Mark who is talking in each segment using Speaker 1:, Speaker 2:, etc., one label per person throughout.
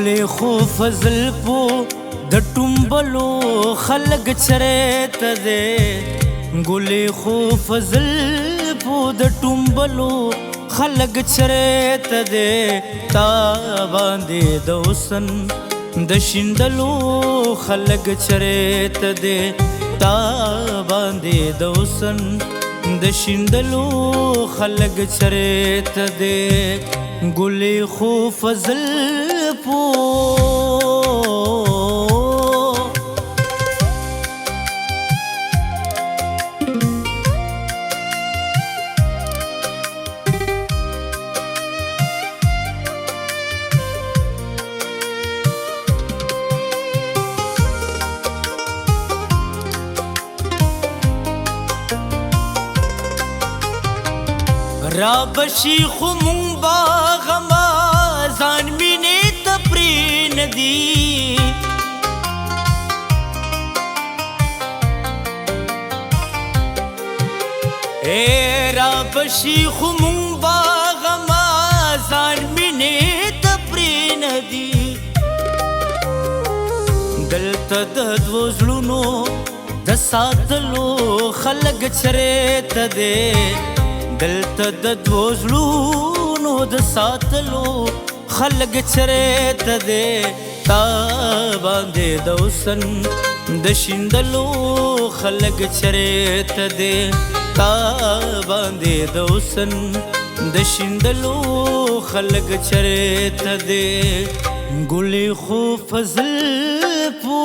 Speaker 1: ګلې خو فضل پو د ټومبلو خلق چرته دې ګلې خو فضل پو د ټومبلو خلق چرته دې تا باندې د حسن د شیندلو خلق چرته دې تا باندې د حسن د شیندلو خلق چرته دې ګلې خو فضل پو را بشي خو مونږ باغما ځان مینې ته پرې ندي را بشي خو مونږ باغما ځان مینې ته پرې ندي دلته د دوو زړونو د ساتلو خلق چرته دې دلته د دوو زړونو د ساتلو خلق چرته دې تا باندې د حسن د شیندلو خلق چرته دې تا باندې د حسن د شیندلو خلق چرته دې ګلې خو فضل پو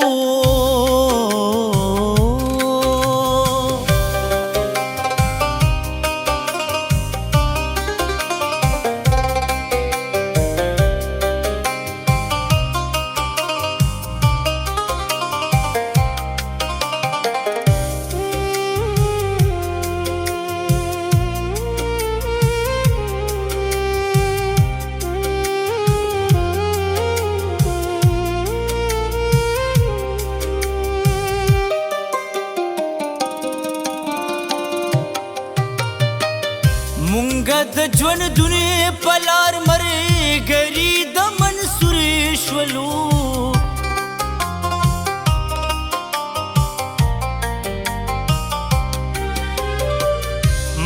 Speaker 1: مونږه د ژوند دنیا په لار ملګري د منصور شولو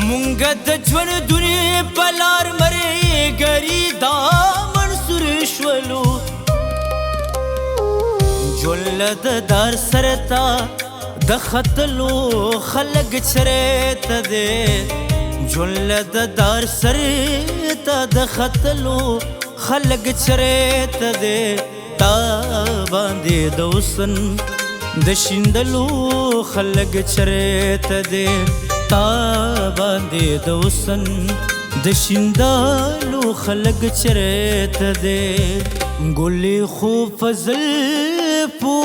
Speaker 1: مونږه د ژوند دنیا په لار ملګري د منصور شولو ژوند د دار سرتا د خطلو خلق چرته دې ژوند د دار سرته د خطلو خلق چرته دې تا باندې د حسن د شیندلو خلق چرته دې تا باندې د حسن د شیندلو خلق چرته دې ګلې خو فضل پو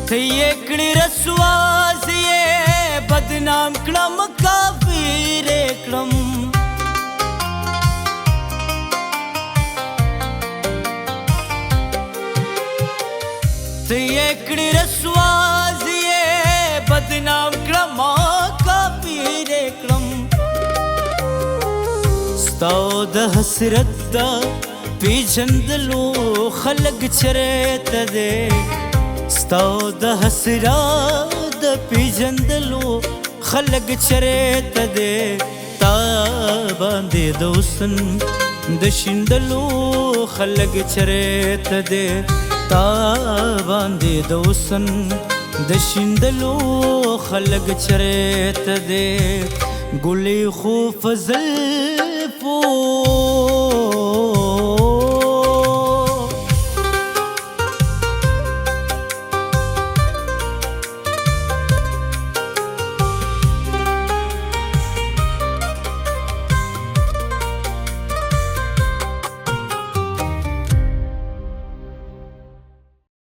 Speaker 1: ته یې کړې رسوا زه یې بدنام کړم کافر کړم ته یې کړې رسوا زه یې بدنام کړم کافر کړم ستا د حسرت د پیژندلو خلق چرته دې ستا د حسرت د پیژندلو خلق چرته دې تا باندې د حسن د شیندلو خلق چرته دې تا باندې د حسن د شیندلو خلق چرته دې ګلې خو فضل پو